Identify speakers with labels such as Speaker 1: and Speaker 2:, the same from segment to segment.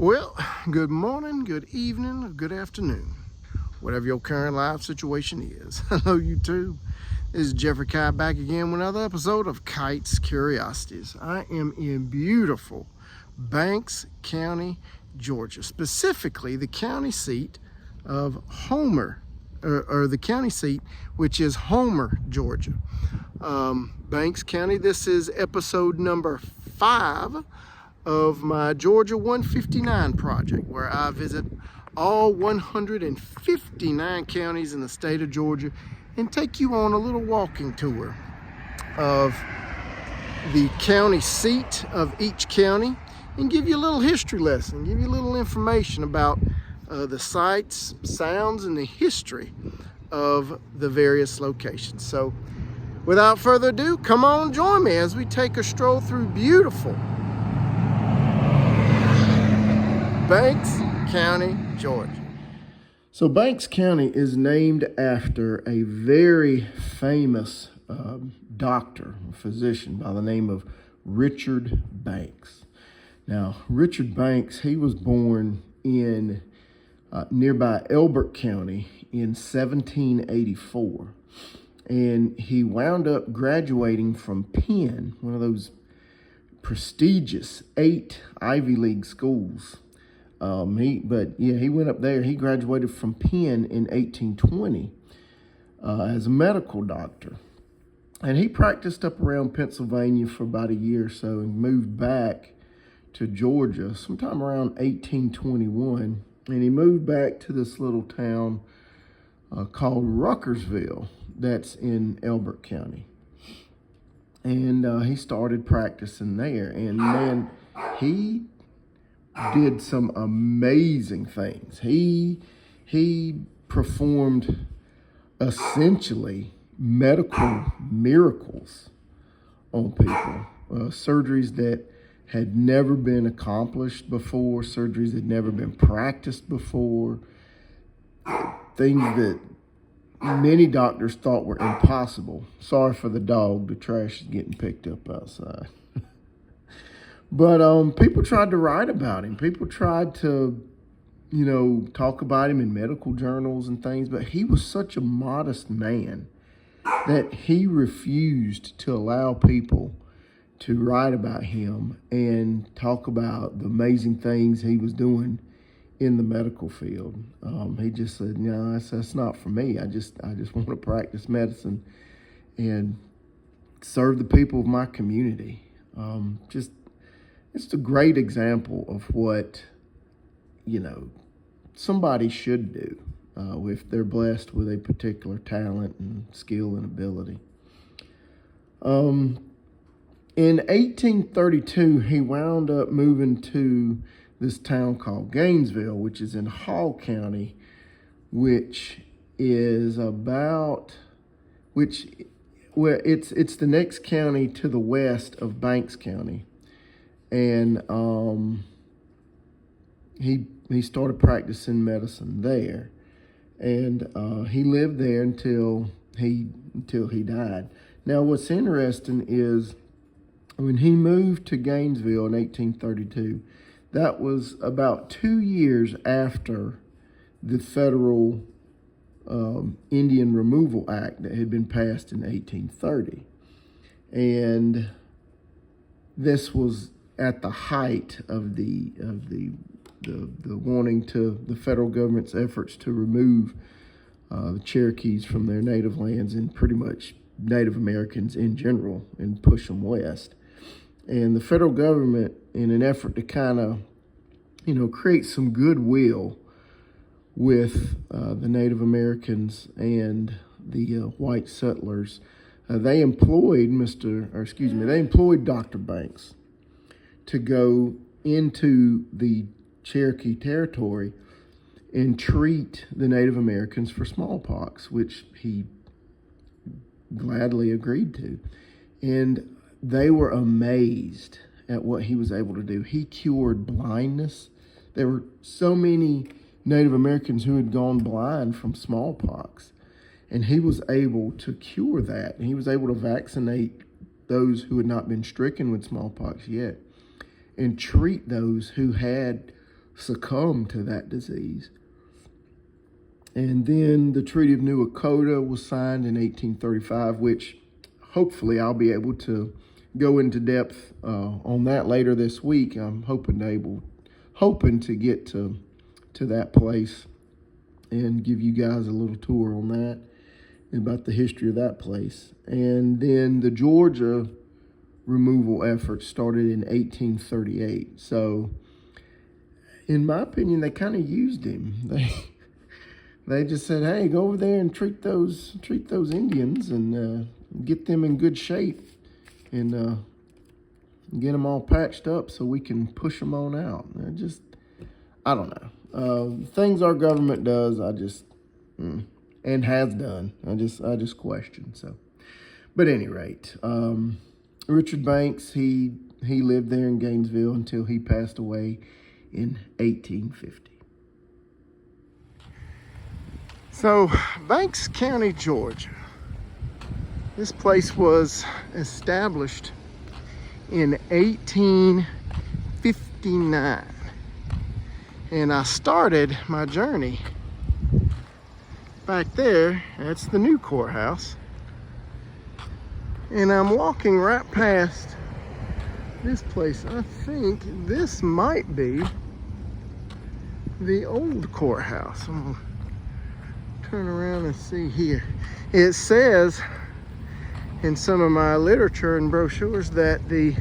Speaker 1: Well, good morning, good evening, or good afternoon, whatever your current life situation is. Hello, YouTube. This is Jeffrey Kite back again with another episode of Kite's Curiosities. I am in beautiful Banks County, Georgia, specifically the county seat of Homer, or the county seat, which is Homer, Georgia. Banks County, this is episode number 5 of my Georgia 159 project, where I visit all 159 counties in the state of Georgia and take you on a little walking tour of the county seat of each county and give you a little history lesson, give you a little information about the sights, sounds, and the history of the various locations. So without further ado, come on, join me as we take a stroll through beautiful Banks County, Georgia. So Banks County is named after a very famous doctor, physician by the name of Richard Banks. Now, Richard Banks, he was born in nearby Elbert County in 1784. And he wound up graduating from Penn, one of those prestigious 8 Ivy League schools. He went up there. He graduated from Penn in 1820 as a medical doctor. And he practiced up around Pennsylvania for about a year or so and moved back to Georgia sometime around 1821. And he moved back to this little town called Ruckersville that's in Elbert County. And he started practicing there. And then he did some amazing things. He performed essentially medical miracles on people, surgeries that had never been accomplished before, surgeries that had never been practiced before, things that many doctors thought were impossible. Sorry for the dog, the trash is getting picked up outside. But people tried to write about him. People tried to, talk about him in medical journals and things. But he was such a modest man that he refused to allow people to write about him and talk about the amazing things he was doing in the medical field. He just said, "No, that's not for me. I just want to practice medicine and serve the people of my community." It's a great example of what, somebody should do if they're blessed with a particular talent and skill and ability. In 1832, he wound up moving to this town called Gainesville, which is in Hall County, it's the next county to the west of Banks County. And he started practicing medicine there, and he lived there until he died. Now, what's interesting is when he moved to Gainesville in 1832, that was about 2 years after the federal Indian Removal Act that had been passed in 1830, and this was at the height of the wanting to the federal government's efforts to remove the Cherokees from their native lands and pretty much Native Americans in general and push them west. And the federal government, in an effort to kind of, create some goodwill with the Native Americans and the white settlers, they employed Dr. Banks to go into the Cherokee territory and treat the Native Americans for smallpox, which he gladly agreed to. And they were amazed at what he was able to do. He cured blindness. There were so many Native Americans who had gone blind from smallpox, and he was able to cure that. And he was able to vaccinate those who had not been stricken with smallpox yet, and treat those who had succumb to that disease. And then the Treaty of New Echota was signed in 1835, which hopefully I'll be able to go into depth on that later this week. I'm hoping to get to that place and give you guys a little tour on that and about the history of that place. And then the Georgia removal effort started in 1838. So, in my opinion, they kind of used him. They just said, "Hey, go over there and treat those Indians and get them in good shape and get them all patched up so we can push them on out." I don't know. Things our government does, and has done, I just question. So, but at any rate, Richard Banks, he lived there in Gainesville until he passed away in 1850. So, Banks County, Georgia. This place was established in 1859. And I started my journey back there. That's the new courthouse. And I'm walking right past this place. I think this might be the old courthouse. I'm gonna turn around and see here. It says in some of my literature and brochures that the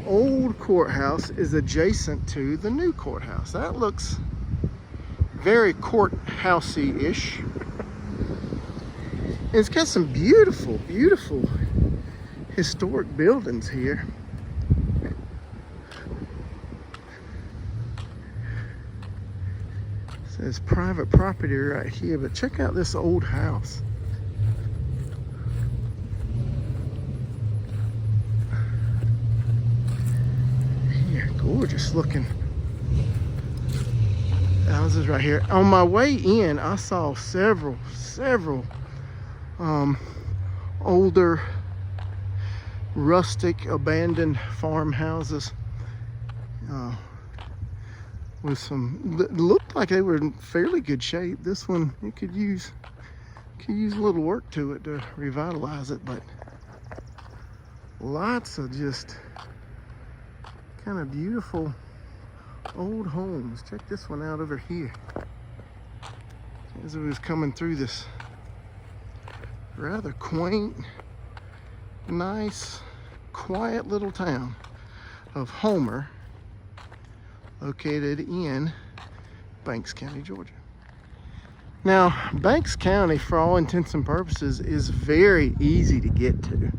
Speaker 1: old courthouse is adjacent to the new courthouse. That looks very courthousey-ish. It's got some beautiful, beautiful historic buildings here. It says private property right here, but check out this old house. Gorgeous looking houses right here. On my way in, I saw several older rustic abandoned farmhouses with some looked like they were in fairly good shape. This one, it could use a little work to it to revitalize it, but lots of just kind of beautiful old homes. Check this one out over here. As it was coming through this rather quaint, nice, quiet little town of Homer, located in Banks County, Georgia. Now, Banks County, for all intents and purposes, is very easy to get to.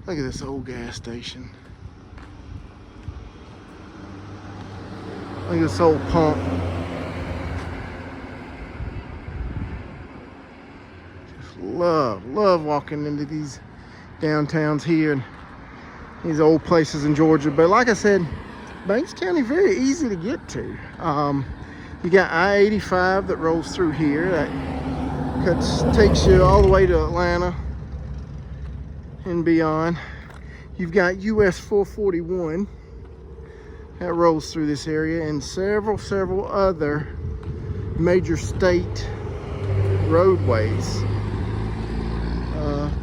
Speaker 1: Look at this old gas station. Look at this old pump. Just love walking into these downtowns here and these old places in Georgia. But like I said, Banks County, very easy to get to. You got I-85 that rolls through here. That takes you all the way to Atlanta and beyond. You've got US 441. That rolls through this area, and several other major state roadways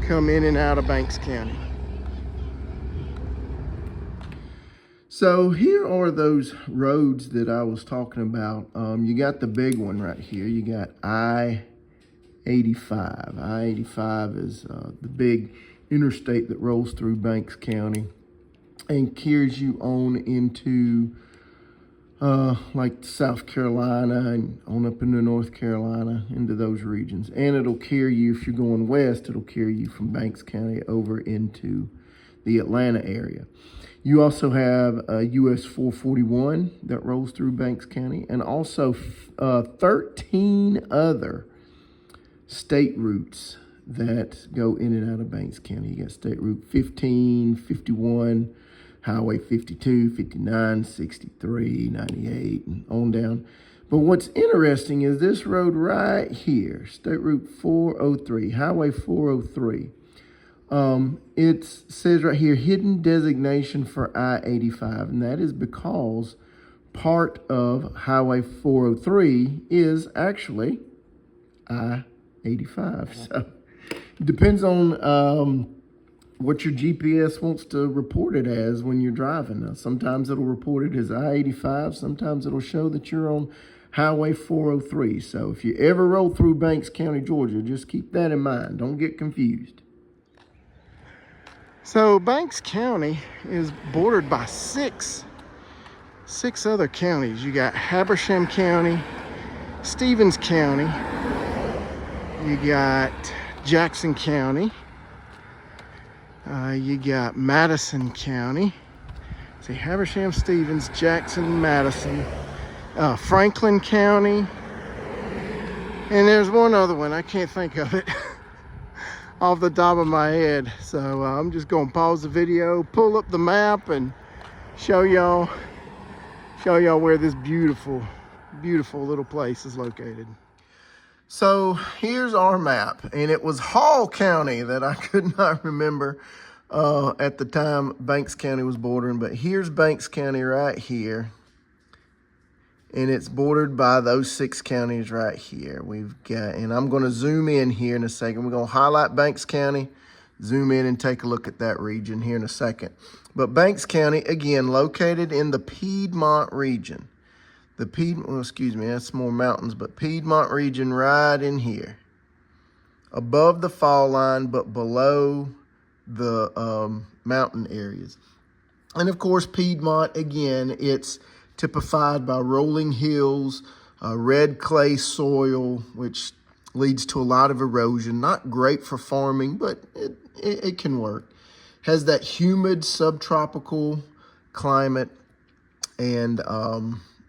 Speaker 1: come in and out of Banks County. So here are those roads that I was talking about. You got the big one right here. You got I-85. I-85 is the big interstate that rolls through Banks County and carries you on into like South Carolina and on up into North Carolina, into those regions. And it'll carry you, if you're going west, it'll carry you from Banks County over into the Atlanta area. You also have US 441 that rolls through Banks County, and also 13 other state routes that go in and out of Banks County. You got State Route 15, 51, Highway 52, 59, 63, 98, and on down. But what's interesting is this road right here, State Route 403, Highway 403, It says right here, hidden designation for I-85, and that is because part of Highway 403 is actually I-85. So it depends on what your GPS wants to report it as when you're driving. Now, sometimes it'll report it as I-85. Sometimes it'll show that you're on Highway 403. So if you ever roll through Banks County, Georgia, just keep that in mind. Don't get confused. So Banks County is bordered by six other counties. You got Habersham County, Stevens County, you got Jackson County, you got Madison County. See, Habersham, Stevens, Jackson, Madison, Franklin County, and there's one other one. I can't think of it off the top of my head. So I'm just gonna pause the video, pull up the map, and show y'all where this beautiful little place is located. So here's our map, and it was Hall County that I could not remember at the time Banks County was bordering, but here's Banks County right here, and it's bordered by those 6 counties right here. We've got, and I'm going to zoom in here in a second. We're going to highlight Banks County, zoom in and take a look at that region here in a second. But Banks County, again, located in the Piedmont region. The Piedmont, well, excuse me, that's more mountains, but Piedmont region right in here. Above the fall line, but below the mountain areas. And of course, Piedmont, again, it's typified by rolling hills, red clay soil, which leads to a lot of erosion. Not great for farming, but it can work. Has that humid subtropical climate and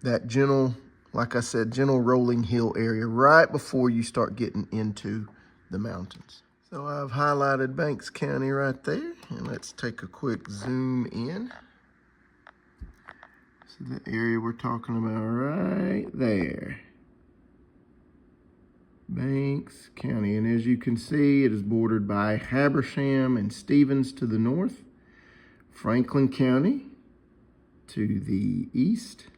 Speaker 1: that gentle, like I said, gentle rolling hill area right before you start getting into the mountains. So I've highlighted Banks County right there, and let's take a quick zoom in. So the area we're talking about right there. Banks County, and as you can see, it is bordered by Habersham and Stevens to the north, Franklin County to the east,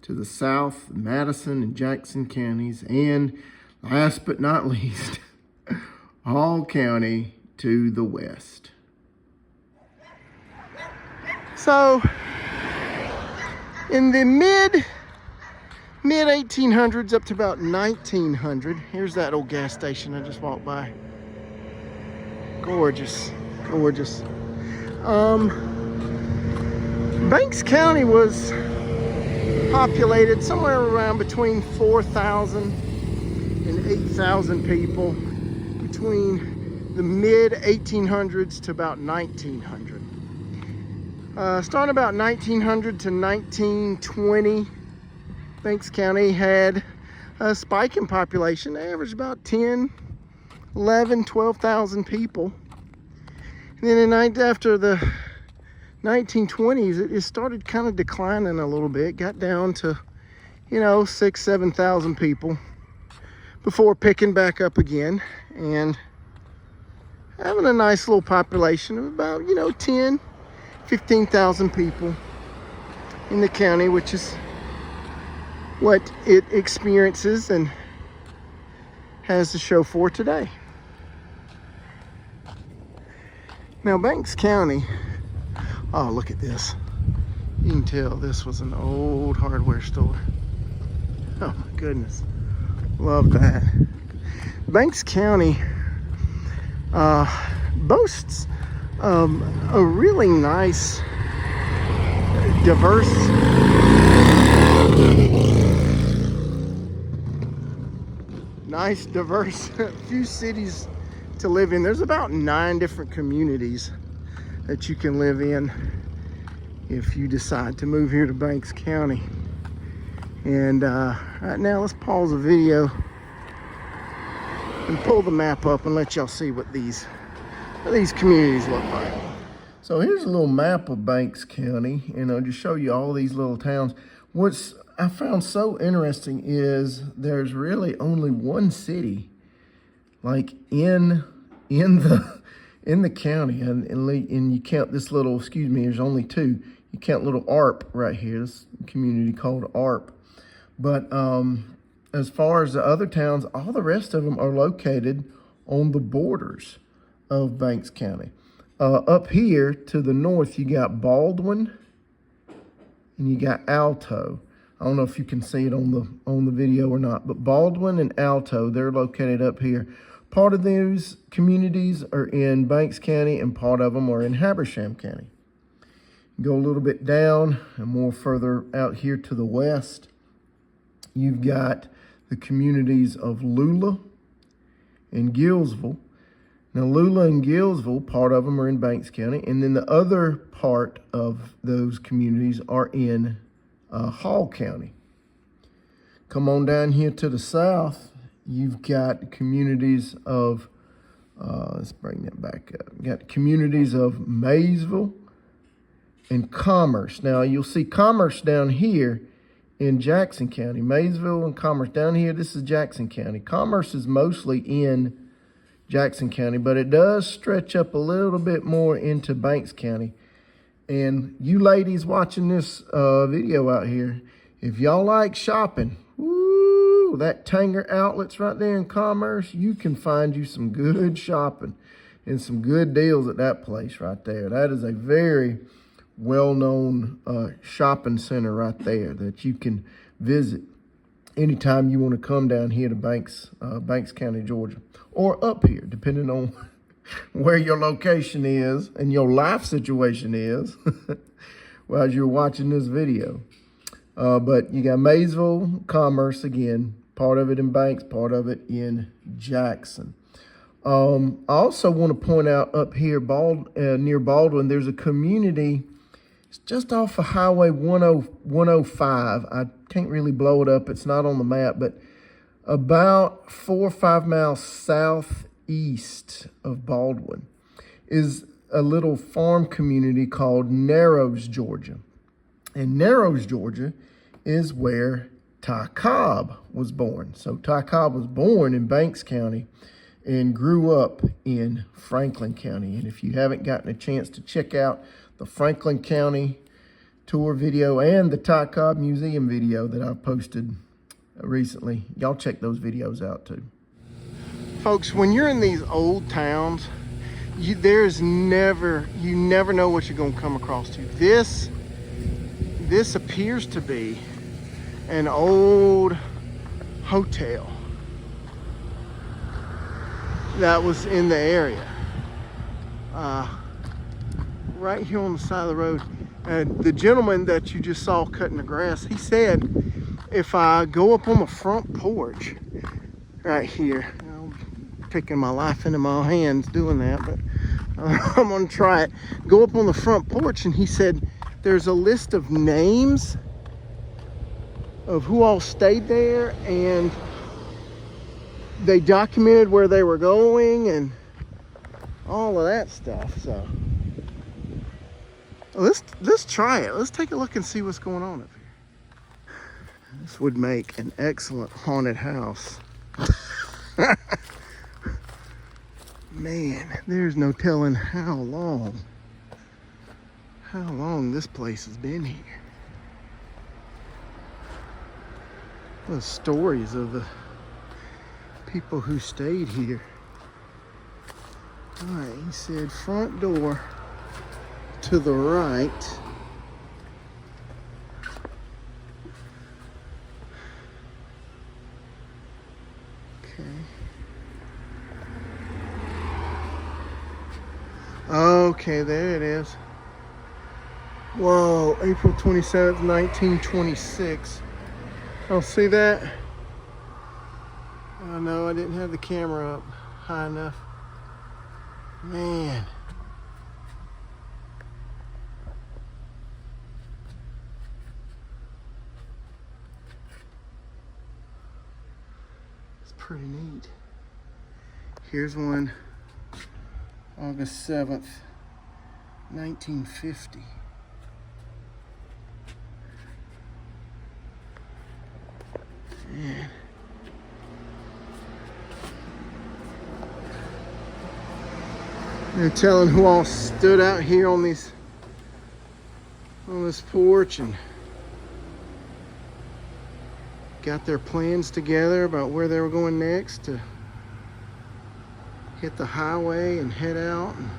Speaker 1: to the south, Madison and Jackson counties, and last but not least, Hall County to the west. So in the mid 1800s up to about 1900, here's that old gas station I just walked by. Gorgeous, gorgeous. Banks County was populated somewhere around between 4,000 and 8,000 people between the mid 1800s to about 1900. Starting about 1900 to 1920, Banks County had a spike in population. They averaged about 10, 11, 12,000 people. And then after the 1920s, it started kind of declining a little bit. Got down to, 6,000, 7,000 people before picking back up again and having a nice little population of about, 10, 15,000 people in the county, which is what it experiences and has to show for today. Now, Banks County, oh, look at this. You can tell this was an old hardware store. Oh my goodness, love that. Banks County boasts a really nice, diverse few cities to live in. There's about 9 different communities that you can live in if you decide to move here to Banks County. And right now, let's pause the video and pull the map up and let y'all see what these communities look like. So here's a little map of Banks County, and I'll just show you all these little towns. What's I found so interesting is there's really only one city like in in the county, and you count this little, excuse me, there's only two. You count little ARP right here, this community called ARP. But as far as the other towns, all the rest of them are located on the borders of Banks County. Up here to the north, you got Baldwin and you got Alto. I don't know if you can see it on the video or not, but Baldwin and Alto, they're located up here. Part of those communities are in Banks County and part of them are in Habersham County. Go a little bit down and more further out here to the west, you've got the communities of Lula and Gillsville. Now, Lula and Gillsville, part of them are in Banks County, and then the other part of those communities are in Hall County. Come on down here to the south, you've got communities of, let's bring that back up. You got communities of Maysville and Commerce. Now, you'll see Commerce down here in Jackson County. Maysville and Commerce down here, this is Jackson County. Commerce is mostly in Jackson County, but it does stretch up a little bit more into Banks County. And you ladies watching this video out here, if y'all like shopping, woo, that Tanger Outlets right there in Commerce, you can find you some good shopping and some good deals at that place right there. That is a very well-known shopping center right there that you can visit anytime you want to come down here to Banks County, Georgia, or up here, depending on where your location is and your life situation is as you're watching this video. But you got Maysville, Commerce, again, part of it in Banks, part of it in Jackson. I also want to point out up here near Baldwin, there's a community. It's just off of Highway 105. I can't really blow it up. It's not on the map, but about 4 or 5 miles southeast of Baldwin is a little farm community called Narrows, Georgia. And Narrows, Georgia is where Ty Cobb was born. So Ty Cobb was born in Banks County and grew up in Franklin County. And if you haven't gotten a chance to check out the Franklin County tour video and the Ty Cobb Museum video that I've posted recently, y'all check those videos out too. Folks, when you're in these old towns, you never know what you're going to come across to. This appears to be an old hotel that was in the area. Right here on the side of the road. The gentleman that you just saw cutting the grass, he said, if I go up on the front porch right here, I'm picking my life into my hands doing that, but I'm gonna try it. Go up on the front porch, and he said there's a list of names of who all stayed there, and they documented where they were going and all of that stuff. So let's try it. Let's take a look and see what's going on up here. This would make an excellent haunted house. Man, there's no telling how long this place has been here. The stories of the people who stayed here. All right, he said front door to the right. Okay, there it is. Whoa, April 27th, 1926. Oh, see that? Oh no, I didn't have the camera up high enough. Man. It's pretty neat. Here's one. August 7th, 1950. Man. They're telling who all stood out here on this porch and got their plans together about where they were going next to hit the highway and head out and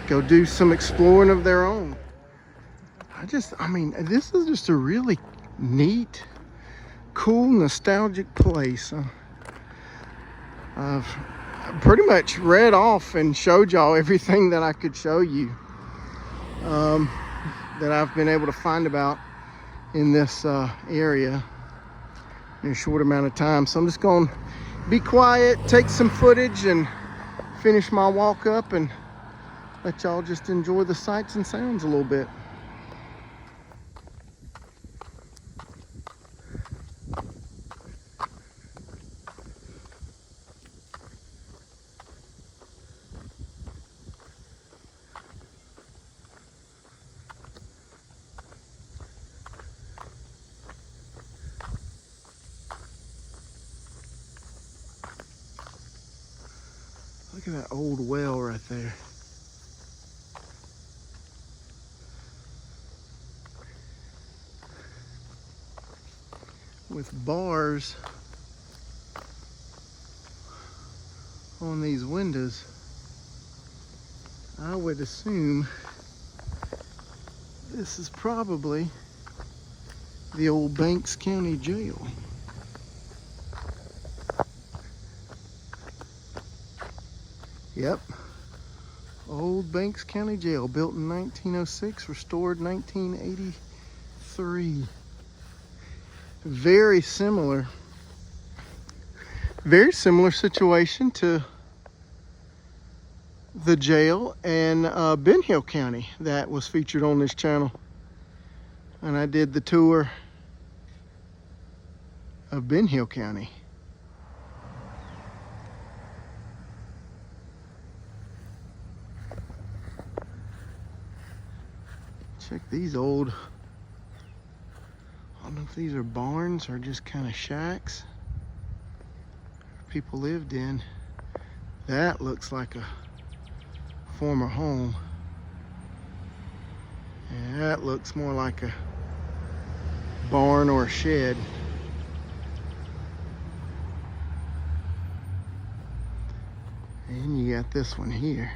Speaker 1: go do some exploring of their own. I mean, this is just a really neat, cool, nostalgic place. I've pretty much read off and showed y'all everything that I could show you that I've been able to find about in this area in a short amount of time. So I'm just going to be quiet, take some footage, and finish my walk up and let y'all just enjoy the sights and sounds a little bit. Look at that old well right there. With bars on these windows, I would assume this is probably the old Banks County Jail. Yep, old Banks County Jail, built in 1906, restored 1983. Very similar situation to the jail in Ben Hill County that was featured on this channel. And I did the tour of Ben Hill County. Check these old, I don't know if these are barns or just kind of shacks people lived in. That looks like a former home. And that looks more like a barn or a shed. And you got this one here.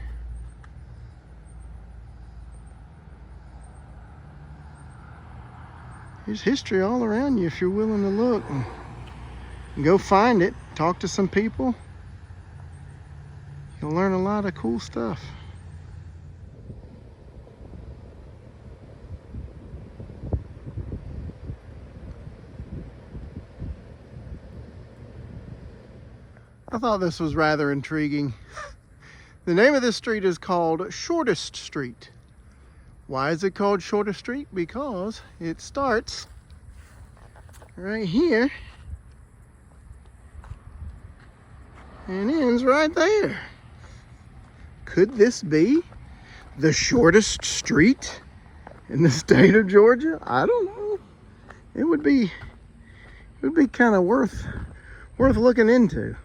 Speaker 1: There's history all around you if you're willing to look and go find it, talk to some people. You'll learn a lot of cool stuff. I thought this was rather intriguing. The name of this street is called Shortest Street. Why is it called Shortest Street? Because it starts right here and ends right there. Could this be the shortest street in the state of Georgia? I don't know. It would be kind of worth looking into.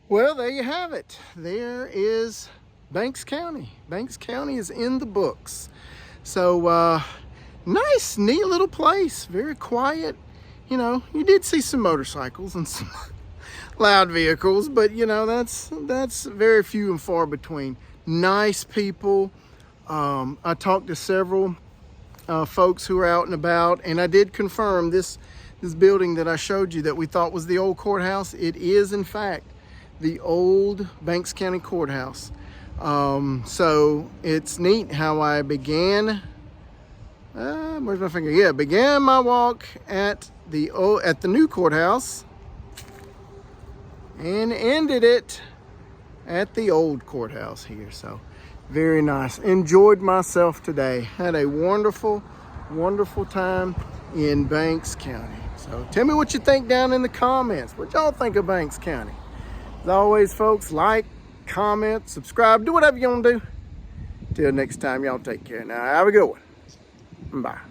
Speaker 1: Well, there you have it. There is Banks County. Banks County is in the books. So, nice, neat little place. Very quiet. You know, you did see some motorcycles and some loud vehicles, but you know, that's very few and far between. nice people. I talked to several folks who are out and about, and I did confirm this building that I showed you that we thought was the old courthouse. It is in fact the old Banks County Courthouse. So it's neat how I began. Where's my finger? Yeah, began my walk at the new courthouse and ended it at the old courthouse here. So very nice. Enjoyed myself today. Had a wonderful, wonderful time in Banks County. So tell me what you think down in the comments. What y'all think of Banks County? As always, folks, like, comment, subscribe, do whatever you want to do. Till next time, y'all take care. Now, have a good one. Bye.